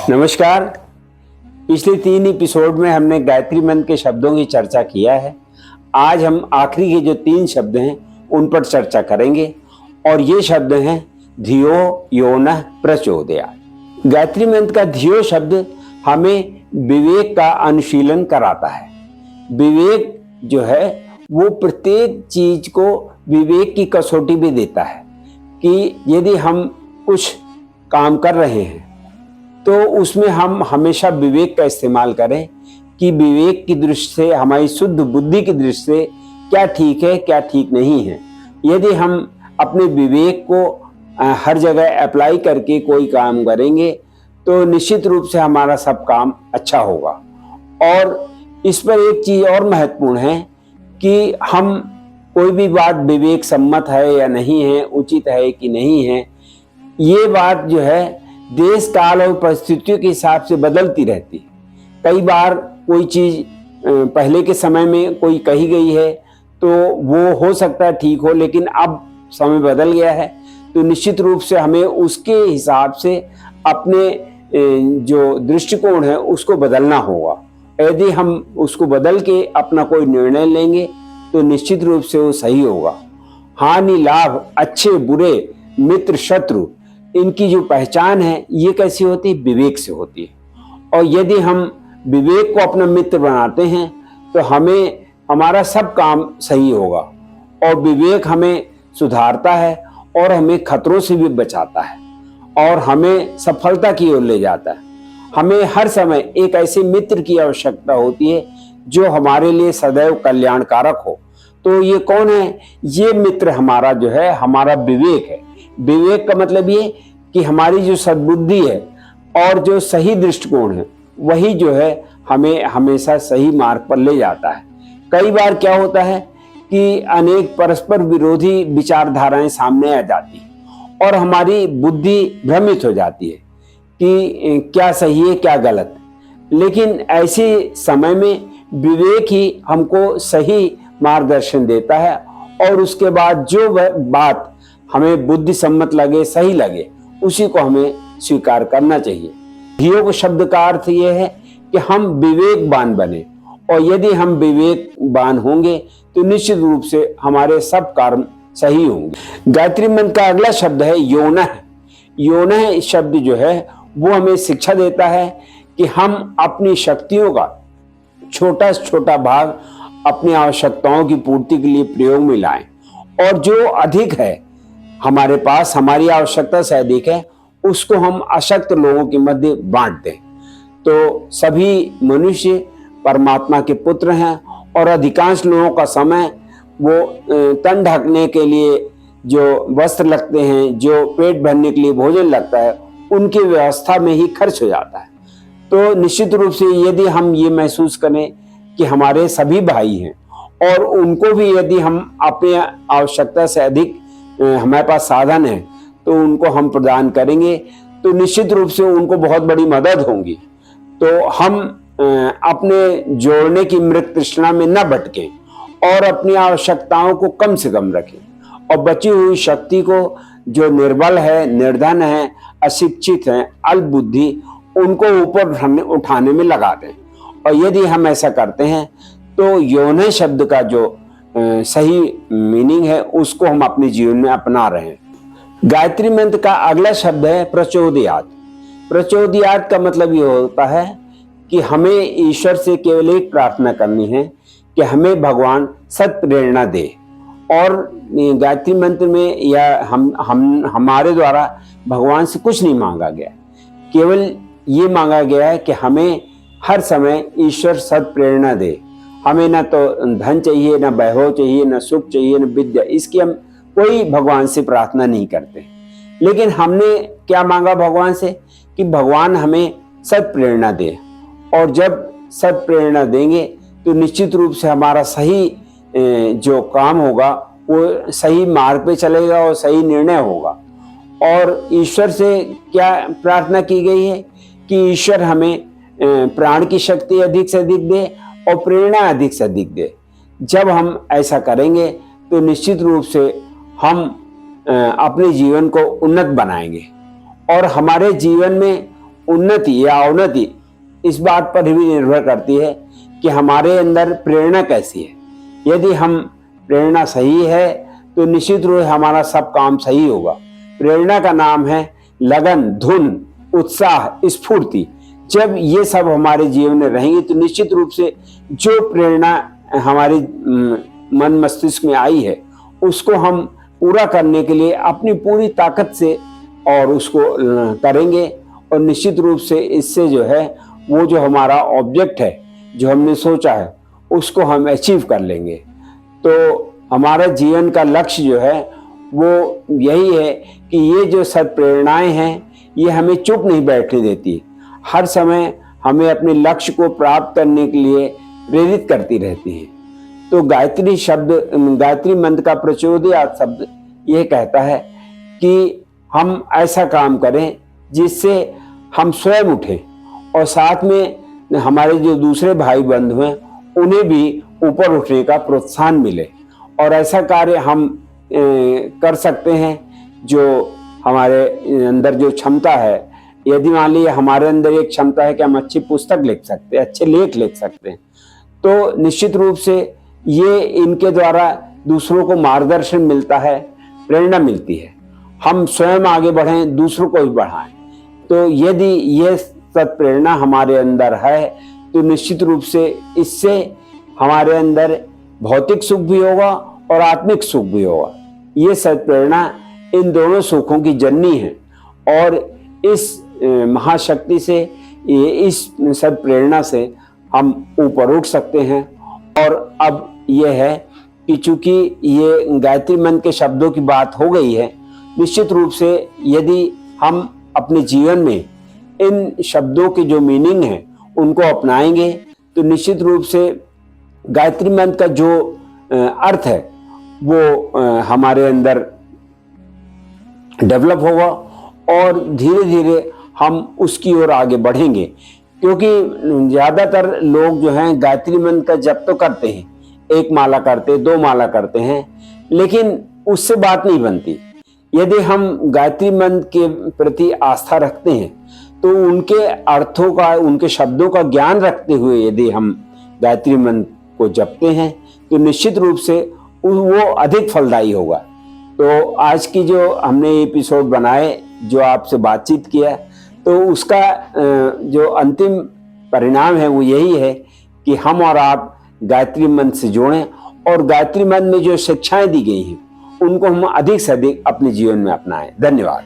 नमस्कार। पिछले 3 एपिसोड में हमने गायत्री मंत्र के शब्दों की चर्चा किया है। आज हम आखिरी के जो 3 शब्द हैं उन पर चर्चा करेंगे और ये शब्द हैं धियो यो नः प्रचोदयात्। गायत्री मंत्र का धियो शब्द हमें विवेक का अनुशीलन कराता है। विवेक जो है वो प्रत्येक चीज को विवेक की कसौटी भी देता है कि यदि हम कुछ काम कर रहे हैं तो उसमें हम हमेशा विवेक का इस्तेमाल करें कि विवेक की दृष्टि से, हमारी शुद्ध बुद्धि की दृष्टि से क्या ठीक है क्या ठीक नहीं है। यदि हम अपने विवेक को हर जगह अप्लाई करके कोई काम करेंगे तो निश्चित रूप से हमारा सब काम अच्छा होगा। और इस पर एक चीज और महत्वपूर्ण है कि हम कोई भी बात विवेक सम्मत है या नहीं है, उचित है कि नहीं है, ये बात जो है देश काल और परिस्थितियों के हिसाब से बदलती रहती है। कई बार कोई चीज पहले के समय में कोई कही गई है तो वो हो सकता है ठीक हो, लेकिन अब समय बदल गया है तो निश्चित रूप से हमें उसके हिसाब से अपने जो दृष्टिकोण है उसको बदलना होगा। यदि हम उसको बदल के अपना कोई निर्णय लेंगे तो निश्चित रूप से वो सही होगा। हानि लाभ, अच्छे बुरे, मित्र शत्रु, इनकी जो पहचान है ये कैसी होती है? विवेक से होती है। और यदि हम विवेक को अपना मित्र बनाते हैं तो हमें हमारा सब काम सही होगा। और विवेक हमें सुधारता है और हमें खतरों से भी बचाता है और हमें सफलता की ओर ले जाता है। हमें हर समय एक ऐसे मित्र की आवश्यकता होती है जो हमारे लिए सदैव कल्याणकारक हो। तो ये कौन है? ये मित्र हमारा जो है हमारा विवेक है। विवेक का मतलब ये कि हमारी जो सद्बुद्धि है और जो सही दृष्टिकोण है वही जो है हमें हमेशा सही मार्ग पर ले जाता है। कई बार क्या होता है कि अनेक परस्पर विरोधी विचारधाराएं सामने आ जाती है और हमारी बुद्धि भ्रमित हो जाती है कि क्या सही है क्या गलत। लेकिन ऐसे समय में विवेक ही हमको सही मार्गदर्शन देता है और उसके बाद जो बात हमें बुद्धि सम्मत लगे, सही लगे, उसी को हमें स्वीकार करना चाहिए। धियो शब्द का अर्थ यह है कि हम विवेकवान बने और यदि हम विवेकवान होंगे तो निश्चित रूप से हमारे सब कर्म सही होंगे। गायत्री मंत्र का अगला शब्द है योनः। योनः शब्द जो है वो हमें शिक्षा देता है कि हम अपनी शक्तियों का छोटा से छोटा भाग अपनी आवश्यकताओं की पूर्ति के लिए प्रयोग में लाएं और जो अधिक है हमारे पास, हमारी आवश्यकता से अधिक है, उसको हम अशक्त लोगों के मध्य बांट दें। तो सभी मनुष्य परमात्मा के पुत्र हैं और अधिकांश लोगों का समय वो तन ढकने के लिए जो वस्त्र लगते हैं, जो पेट भरने के लिए भोजन लगता है, उनकी व्यवस्था में ही खर्च हो जाता है। तो निश्चित रूप से यदि हम ये महसूस करें कि हमारे सभी भाई हैं और उनको भी यदि हम अपनी आवश्यकता से अधिक हमारे पास साधन है तो उनको हम प्रदान करेंगे तो निश्चित रूप से उनको बहुत बड़ी मदद होगी। तो हम अपने जोड़ने की मृत तृष्णा में न भटकें और अपनी आवश्यकताओं को कम से कम रखें और बची हुई शक्ति को जो निर्बल है, निर्धन है, अशिक्षित है, अल्प बुद्धि, उनको ऊपर उठाने में लगा दें। और यदि हम ऐसा करते हैं तो योनः शब्द का जो सही मीनिंग है उसको हम अपने जीवन में अपना रहे हैं। गायत्री मंत्र का अगला शब्द है प्रचोदयात्। प्रचोदयात् का मतलब ये होता है कि हमें ईश्वर से केवल एक प्रार्थना करनी है कि हमें भगवान सत प्रेरणा दे। और गायत्री मंत्र में या हमारे द्वारा भगवान से कुछ नहीं मांगा गया, केवल ये मांगा गया है कि हमें हर समय ईश्वर सत प्रेरणा दे। हमें ना तो धन चाहिए, ना वैभव चाहिए, ना सुख चाहिए, ना विद्या, इसकी हम कोई भगवान से प्रार्थना नहीं करते। लेकिन हमने क्या मांगा भगवान से कि भगवान हमें सत प्रेरणा दे। और जब सत प्रेरणा देंगे तो निश्चित रूप से हमारा सही जो काम होगा वो सही मार्ग पे चलेगा और सही निर्णय होगा। और ईश्वर से क्या प्रार्थना की गई है कि ईश्वर हमें प्राण की शक्ति अधिक से अधिक दे और प्रेरणा अधिक से अधिक दे। जब हम ऐसा करेंगे तो निश्चित रूप से हम अपने जीवन को उन्नत बनाएंगे और हमारे जीवन में उन्नति या अवनति इस बात पर भी निर्भर करती है कि हमारे अंदर प्रेरणा कैसी है। यदि हम प्रेरणा सही है तो निश्चित रूप से हमारा सब काम सही होगा। प्रेरणा का नाम है लगन, धुन, उत्साह, स्फूर्ति। जब ये सब हमारे जीवन में रहेंगे तो निश्चित रूप से जो प्रेरणा हमारी मन मस्तिष्क में आई है उसको हम पूरा करने के लिए अपनी पूरी ताकत से और उसको करेंगे, और निश्चित रूप से इससे जो है वो जो हमारा ऑब्जेक्ट है जो हमने सोचा है उसको हम अचीव कर लेंगे। तो हमारा जीवन का लक्ष्य जो है वो यही है कि ये जो सब प्रेरणाएं हैं ये हमें चुप नहीं बैठने देती, हर समय हमें अपने लक्ष्य को प्राप्त करने के लिए प्रेरित करती रहती हैं। तो गायत्री मंत्र का प्रचोदयार्थ शब्द ये कहता है कि हम ऐसा काम करें जिससे हम स्वयं उठें और साथ में हमारे जो दूसरे भाई बंधु हैं उन्हें भी ऊपर उठने का प्रोत्साहन मिले। और ऐसा कार्य हम कर सकते हैं जो हमारे अंदर जो क्षमता है। यदि मान लीजिए हमारे अंदर एक क्षमता है कि हम अच्छी पुस्तक लिख सकते हैं, अच्छे लेख लिख सकते हैं, तो निश्चित रूप से ये इनके द्वारा दूसरों को मार्गदर्शन मिलता है, प्रेरणा मिलती है। हम स्वयं आगे बढ़ें, दूसरों को भी बढ़ाएं। तो यदि ये सब प्रेरणा हमारे अंदर है तो निश्चित रूप से इससे हमारे अंदर भौतिक सुख भी होगा और आत्मिक सुख भी होगा। ये सब प्रेरणा इन दोनों सुखों की जननी है और इस महाशक्ति से, इस सब प्रेरणा से हम ऊपर उठ सकते हैं। और अब यह है कि चूंकि ये गायत्री मंत्र के शब्दों की बात हो गई है, निश्चित रूप से यदि हम अपने जीवन में इन शब्दों के जो मीनिंग है उनको अपनाएंगे तो निश्चित रूप से गायत्री मंत्र का जो अर्थ है वो हमारे अंदर डेवलप होगा और धीरे धीरे हम उसकी ओर आगे बढ़ेंगे। क्योंकि ज्यादातर लोग जो हैं गायत्री मंत्र का जप तो करते हैं, 1 माला करते, 2 माला करते हैं, लेकिन उससे बात नहीं बनती। यदि हम गायत्री मंत्र के प्रति आस्था रखते हैं तो उनके अर्थों का, उनके शब्दों का ज्ञान रखते हुए यदि हम गायत्री मंत्र को जपते हैं तो निश्चित रूप से वो अधिक फलदायी होगा। तो आज की जो हमने एपिसोड बनाए, जो आपसे बातचीत किया, तो उसका जो अंतिम परिणाम है वो यही है कि हम और आप गायत्री मंत्र से जुड़ें और गायत्री मंत्र में जो शिक्षाएं दी गई हैं उनको हम अधिक से अधिक अपने जीवन में अपनाएं। धन्यवाद।